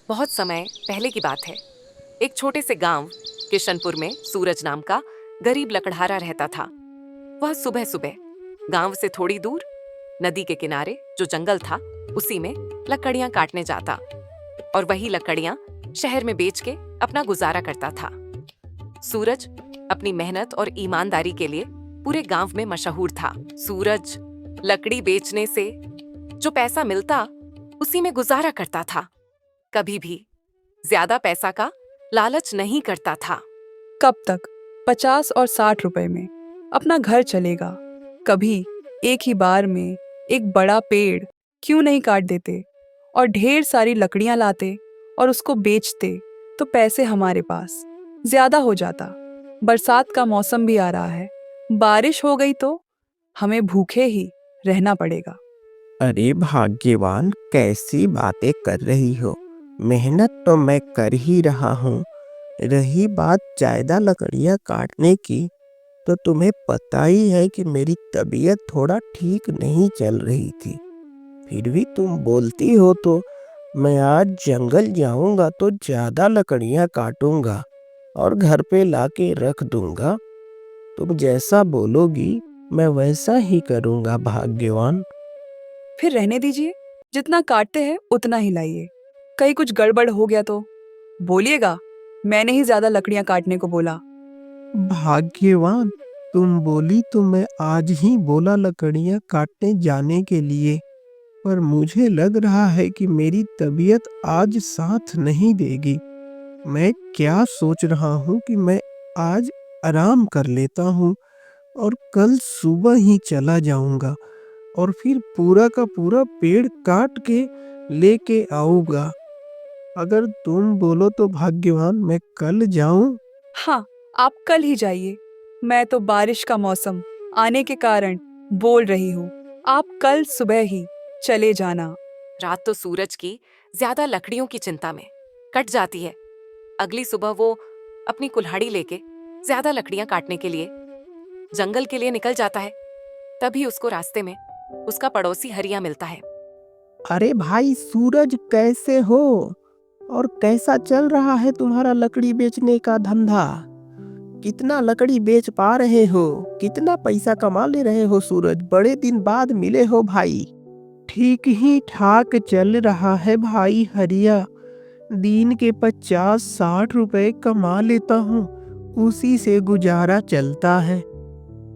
बहुत समय पहले की बात है। एक छोटे से गांव किशनपुर में सूरज नाम का गरीब लकड़हारा रहता था। वह सुबह सुबह गांव से थोड़ी दूर नदी के किनारे जो जंगल था उसी में लकड़ियां काटने जाता और वही लकड़ियां शहर में बेच के अपना गुजारा करता था। सूरज अपनी मेहनत और ईमानदारी के लिए पूरे गांव में मशहूर था। सूरज लकड़ी बेचने से जो पैसा मिलता उसी में गुजारा करता था। कभी भी ज्यादा पैसा का लालच नहीं करता था। कब तक 50 और 60 रुपए में अपना घर चलेगा? कभी एक ही बार में एक बड़ा पेड़ क्यों नहीं काट देते और ढेर सारी लकड़ियां लाते और उसको बेचते तो पैसे हमारे पास ज्यादा हो जाता। बरसात का मौसम भी आ रहा है, बारिश हो गई तो हमें भूखे ही रहना पड़ेगा। अरे भाग्यवान, कैसी बातें कर रही हो। मेहनत तो मैं कर ही रहा हूँ। रही बात ज्यादा लकड़ियाँ काटने की, तो तुम्हें पता ही है कि मेरी तबीयत थोड़ा ठीक नहीं चल रही थी। फिर भी तुम बोलती हो तो मैं आज जंगल जाऊंगा तो ज्यादा लकड़ियाँ काटूंगा और घर पे लाके रख दूंगा। तुम जैसा बोलोगी मैं वैसा ही करूंगा भाग्यवान। फिर रहने दीजिए, जितना काटते हैं उतना ही लाइए। कहीं कुछ गड़बड़ हो गया तो बोलिएगा, मैंने ही ज्यादा लकड़ियां काटने को बोला। भाग्यवान, तुम बोली तो मैं आज ही बोला लकड़ियां काटने जाने के लिए। पर मुझे लग रहा है कि मेरी तबीयत आज साथ नहीं देगी। मैं क्या सोच रहा हूँ कि मैं आज आराम कर लेता हूँ और कल सुबह ही चला जाऊंगा और फिर पूरा का पूरा पेड़ काट के लेके आऊंगा। अगर तुम बोलो तो भाग्यवान, मैं कल जाऊं। हाँ, आप कल ही जाइए। मैं तो बारिश का मौसम आने के कारण बोल रही हूँ, आप कल सुबह ही चले जाना। रात तो सूरज की ज्यादा लकड़ियों की चिंता में कट जाती है। अगली सुबह वो अपनी कुल्हाड़ी लेके ज्यादा लकड़ियां काटने के लिए जंगल के लिए निकल जाता है। तभी उसको रास्ते में उसका पड़ोसी हरिया मिलता है। अरे भाई सूरज, कैसे हो और कैसा चल रहा है तुम्हारा लकड़ी बेचने का धंधा? कितना लकड़ी बेच पा रहे हो? कितना पैसा कमा ले रहे हो सूरज? बड़े दिन बाद मिले हो भाई। ठीक ही ठाक चल रहा है भाई हरिया। दिन के 50-60 रुपए कमा लेता हूँ, उसी से गुजारा चलता है।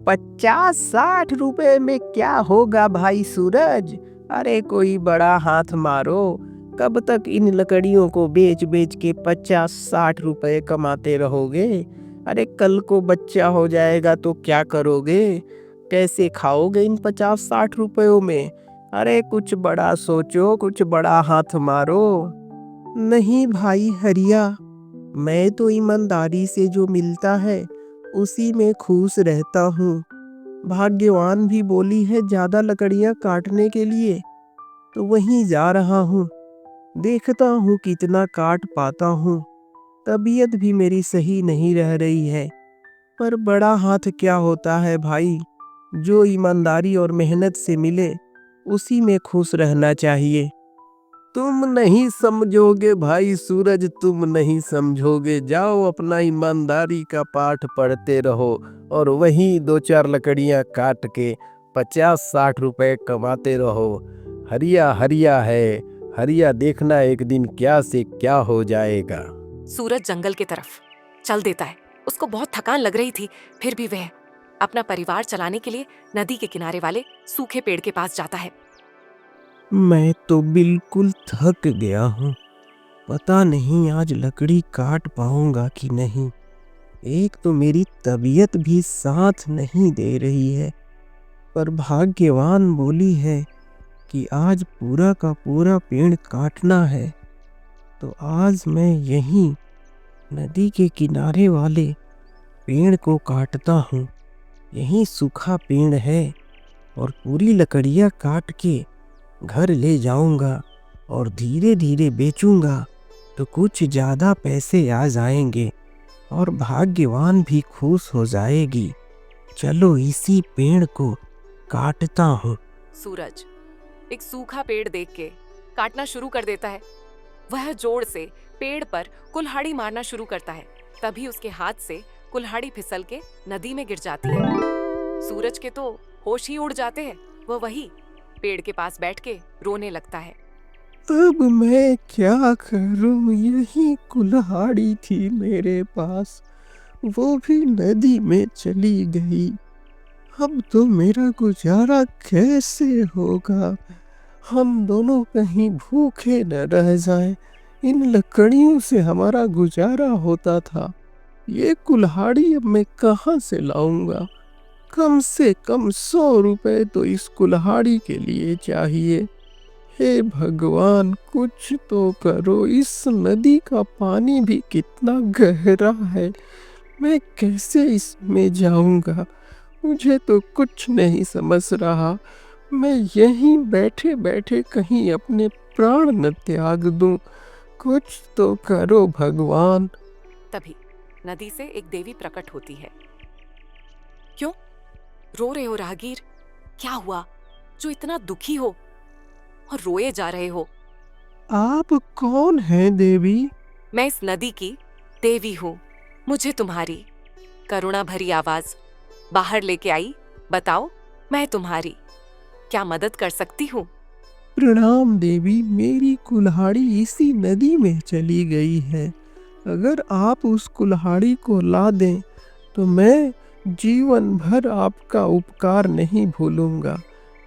50-60 रुपए में क्या होगा भाई सूरज? अरे कोई बड़ा हाथ मारो। कब तक इन लकड़ियों को बेच बेच के 50-60 रुपए कमाते रहोगे? अरे कल को बच्चा हो जाएगा तो क्या करोगे? कैसे खाओगे इन 50-60 रुपयों में? अरे कुछ बड़ा सोचो, कुछ बड़ा हाथ मारो। नहीं भाई हरिया, मैं तो ईमानदारी से जो मिलता है उसी में खुश रहता हूँ। भाग्यवान भी बोली है ज्यादा लकड़ियाँ काटने के लिए, तो वहीं जा रहा हूँ। देखता हूँ कितना काट पाता हूँ। तबीयत भी मेरी सही नहीं रह रही है, पर बड़ा हाथ क्या होता है भाई। जो ईमानदारी और मेहनत से मिले उसी में खुश रहना चाहिए। तुम नहीं समझोगे भाई सूरज, तुम नहीं समझोगे। जाओ अपना ईमानदारी का पाठ पढ़ते रहो और वहीं 2-4 लकड़ियां काट के 50-60 रुपए कमाते रहो। हरिया हरिया है, हरिया देखना एक दिन क्या से क्या हो जाएगा। सूरज जंगल की तरफ चल देता है। उसको बहुत थकान लग रही थी, फिर भी वह अपना परिवार चलाने के लिए नदी के किनारे वाले सूखे पेड़ के पास जाता है। मैं तो बिल्कुल थक गया हूँ। पता नहीं आज लकड़ी काट पाऊंगा कि नहीं। एक तो मेरी तबीयत भी साथ नहीं दे रही है, पर भाग्यवान बोली है कि आज पूरा का पूरा पेड़ काटना है। तो आज मैं यहीं नदी के किनारे वाले पेड़ को काटता हूँ। यहीं सूखा पेड़ है और पूरी लकड़ियाँ काट के घर ले जाऊंगा और धीरे धीरे बेचूंगा तो कुछ ज़्यादा पैसे आ जाएंगे और भाग्यवान भी खुश हो जाएगी। चलो इसी पेड़ को काटता हूँ। सूरज एक सूखा पेड़ देख के काटना शुरू कर देता है। वह जोर से पेड़ पर कुल्हाड़ी मारना शुरू करता है। तभी उसके हाथ से कुल्हाड़ी फिसल के नदी में गिर जाती है। सूरज के तो होश ही उड़ जाते हैं। वह वही पेड़ के पास बैठ के रोने लगता है। अब मैं क्या करूं, यही कुल्हाड़ी थी मेरे पास, वो भी नदी में चली गई। अब तो मेरा गुजारा कैसे होगा? हम दोनों कहीं भूखे न रह जाएं। इन लकड़ियों से हमारा गुजारा होता था। ये कुल्हाड़ी अब मैं कहाँ से लाऊंगा? कम से कम 100 रुपए तो इस कुल्हाड़ी के लिए चाहिए। हे भगवान, कुछ तो करो। इस नदी का पानी भी कितना गहरा है, मैं कैसे इसमें जाऊंगा? मुझे तो कुछ नहीं समझ रहा। मैं यहीं बैठे बैठे कहीं अपने प्राण न त्याग दूं। कुछ तो करो भगवान। तभी नदी से एक देवी प्रकट होती है। क्यों रो रहे हो राहगीर? क्या हुआ जो इतना दुखी हो और रोए जा रहे हो? आप कौन हैं देवी? मैं इस नदी की देवी हूँ। मुझे तुम्हारी करुणा भरी आवाज बाहर लेके आई। बताओ, मैं तुम्हारी क्या मदद कर सकती हूँ? प्रणाम देवी, मेरी कुल्हाड़ी इसी नदी में चली गई है। अगर आप उस कुल्हाड़ी को ला दें तो मैं जीवन भर आपका उपकार नहीं भूलूंगा।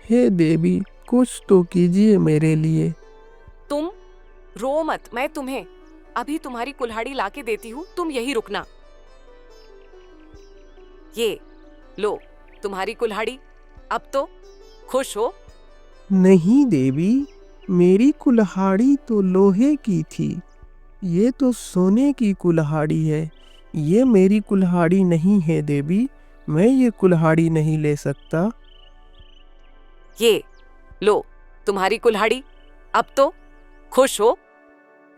हे देवी, कुछ तो कीजिए मेरे लिए। तुम रो मत, मैं तुम्हें अभी तुम्हारी कुल्हाड़ी लाके देती हूँ। तुम यही रुकना। ये लो तुम्हारी कुल्हाड़ी। अब तो खुश हो? नहीं देवी, मेरी कुल्हाड़ी तो लोहे की थी। ये तो सोने की कुल्हाड़ी है। ये मेरी कुल्हाड़ी नहीं है देवी। मैं ये कुल्हाड़ी नहीं ले सकता। ये लो तुम्हारी कुल्हाड़ी। अब तो खुश हो?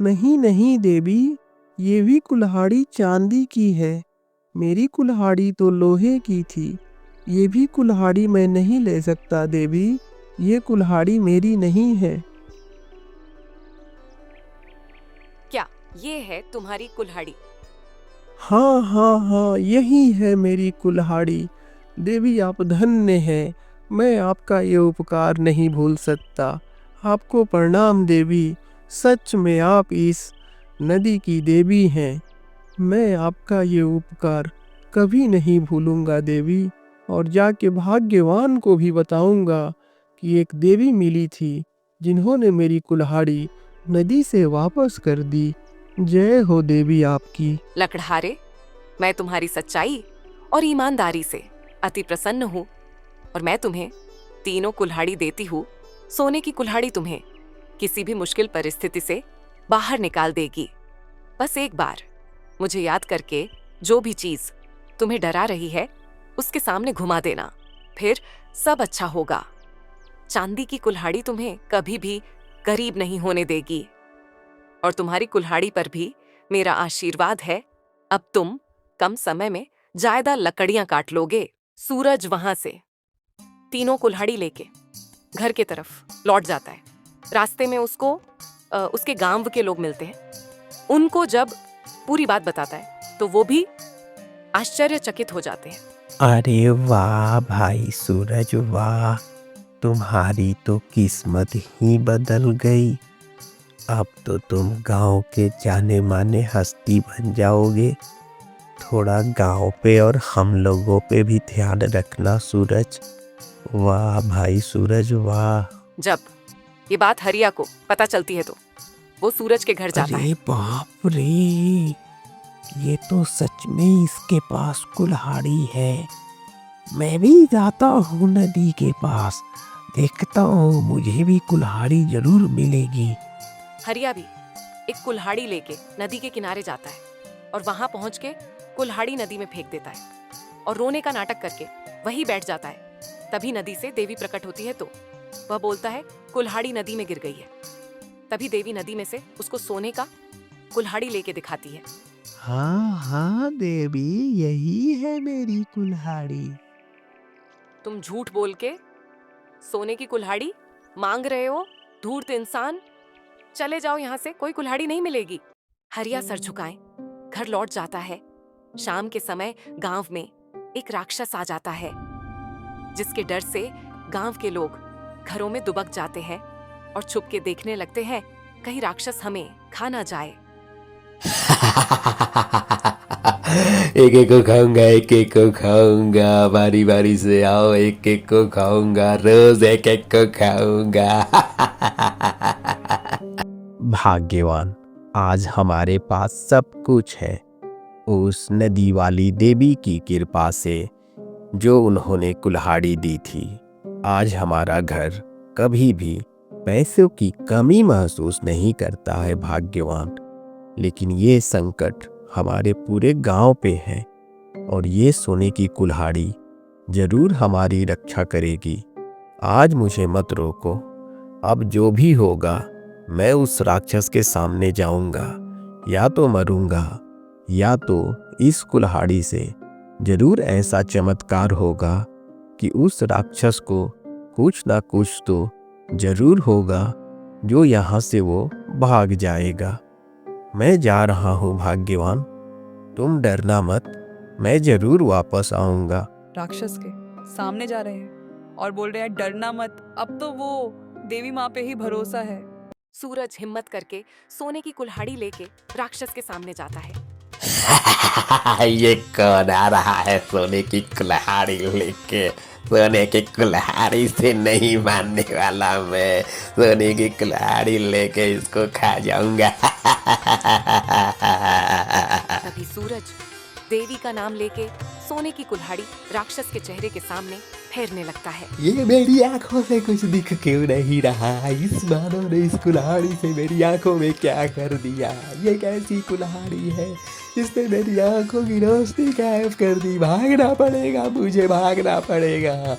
नहीं नहीं देवी, ये भी कुल्हाड़ी चांदी की है। मेरी कुल्हाड़ी तो लोहे की थी। ये भी कुल्हाड़ी मैं नहीं ले सकता देवी। ये कुल्हाड़ी मेरी नहीं है। क्या ये है तुम्हारी कुल्हाड़ी? हाँ हाँ हाँ, यही है मेरी कुल्हाड़ी। देवी, आप धन्य हैं। मैं आपका ये उपकार नहीं भूल सकता। आपको प्रणाम देवी। सच में आप इस नदी की देवी हैं। मैं आपका ये उपकार कभी नहीं भूलूंगा देवी। और जाके भाग्यवान को भी बताऊंगा कि एक देवी मिली थी जिन्होंने मेरी कुल्हाड़ी नदी से वापस कर दी। जय हो देवी आपकी। लकड़हारे, मैं तुम्हारी सच्चाई और ईमानदारी से अति प्रसन्न हूँ और मैं तुम्हें तीनों कुल्हाड़ी देती हूँ। सोने की कुल्हाड़ी तुम्हें किसी भी मुश्किल परिस्थिति से बाहर निकाल देगी। बस एक बार मुझे याद करके जो भी चीज तुम्हें डरा रही है उसके सामने घुमा देना, फिर सब अच्छा होगा। चांदी की कुल्हाड़ी तुम्हें कभी भी गरीब नहीं होने देगी और तुम्हारी कुल्हाड़ी पर भी मेरा आशीर्वाद है। अब तुम कम समय में ज्यादा लकड़ियां काट लोगे। सूरज वहां से तीनों कुल्हाड़ी लेके घर के तरफ लौट जाता है। रास्ते में उसके गांव के लोग मिलते हैं। उनको जब पूरी बात बताता है तो वो भी आश्चर्यचकित हो जाते हैं। अरे वाह भाई सूरज, वाह, तुम्हारी तो किस्मत ही बदल गई। अब तो तुम गांव के जाने माने हस्ती बन जाओगे। थोड़ा गांव पे और हम लोगों पे भी ध्यान रखना सूरज। वाह भाई सूरज, वाह। जब ये बात हरिया को पता चलती है तो वो सूरज के घर जाता है। अरे बाप रे, ये तो सच में इसके पास कुल्हाड़ी है। मैं भी जाता हूँ नदी के पास, देखता हूँ मुझे भी कुल्हाड़ी जरूर मिलेगी। हरिया भी एक कुल्हाड़ी लेके नदी के किनारे जाता है और वहां पहुंच के कुल्हाड़ी नदी में फेंक देता है और रोने का नाटक करके वहीं बैठ जाता है। तभी नदी से देवी प्रकट होती है तो वह बोलता है कुल्हाड़ी नदी में गिर गई है। तभी देवी नदी में से उसको सोने का कुल्हाड़ी लेके दिखाती है। हाँ हाँ देवी, यही है मेरी कुल्हाड़ी। तुम झूठ बोल के सोने की कुल्हाड़ी मांग रहे हो, धूर्त इंसान। चले जाओ यहाँ से, कोई कुल्हाड़ी नहीं मिलेगी। हरिया सर झुकाए घर लौट जाता है। शाम के समय गांव में एक राक्षस आ जाता है, जिसके डर से गांव के लोग घरों में दुबक जाते हैं और छुप के देखने लगते हैं कहीं राक्षस हमें खा ना जाए। एक एक को खाऊंगा, एक एक को खाऊंगा, बारी बारी से आओ, एक एक को खाऊंगा, रोज एक एक को खाऊंगा। भाग्यवान, आज हमारे पास सब कुछ है उस नदी वाली देवी की कृपा से, जो उन्होंने कुल्हाड़ी दी थी। आज हमारा घर कभी भी पैसों की कमी महसूस नहीं करता है भाग्यवान। लेकिन ये संकट हमारे पूरे गांव पे है और ये सोने की कुल्हाड़ी जरूर हमारी रक्षा करेगी। आज मुझे मत रोको, अब जो भी होगा मैं उस राक्षस के सामने जाऊंगा, या तो मरूंगा या तो इस कुल्हाड़ी से जरूर ऐसा चमत्कार होगा कि उस राक्षस को कुछ ना कुछ तो जरूर होगा जो यहाँ से वो भाग जाएगा। मैं जा रहा हूँ भाग्यवान, तुम डरना मत, मैं जरूर वापस आऊंगा। राक्षस के सामने जा रहे हैं और बोल रहे हैं डरना मत, अब तो वो देवी माँ पे ही भरोसा है। सूरज हिम्मत करके सोने की कुल्हाड़ी लेके राक्षस के सामने जाता है। ये कौन आ रहा है सोने की कुल्हाड़ी लेके? सोने की कुल्हाड़ी से नहीं मानने वाला मैं, सोने की कुल्हाड़ी लेके इसको खा जाऊंगा। तभी सूरज देवी का नाम लेके सोने की कुल्हाड़ी राक्षस के चेहरे के सामने फेरने लगता है। ये मेरी आंखों से कुछ दिख क्यों नहीं रहा? इस मानव ने इस कुल्हाड़ी से मेरी आंखों में क्या कर दिया? ये कैसी कुल्हाड़ी है? इसने मेरी आंखों की रोशनी गायब कर दी। भागना पड़ेगा, मुझे भागना पड़ेगा।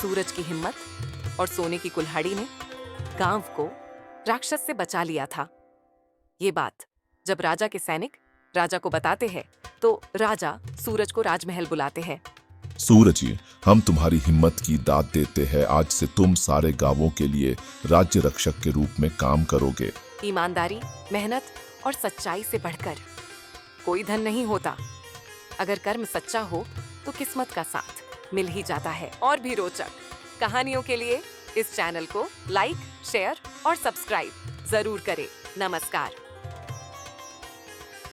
सूरज की हिम्मत और सोने की कुल्हाड़ी ने गांव को राक्षस से बचा लिया था। ये बात जब राजा के सैनिक राजा को बताते हैं तो राजा सूरज को राजमहल बुलाते हैं। सूरज जी, हम तुम्हारी हिम्मत की दाद देते हैं। आज से तुम सारे गांवों के लिए राज्य रक्षक के रूप में काम करोगे। ईमानदारी, मेहनत और सच्चाई से बढ़कर कोई धन नहीं होता। अगर कर्म सच्चा हो तो किस्मत का साथ मिल ही जाता है। और भी रोचक कहानियों के लिए इस चैनल को लाइक, शेयर और सब्सक्राइब जरूर करें। नमस्कार।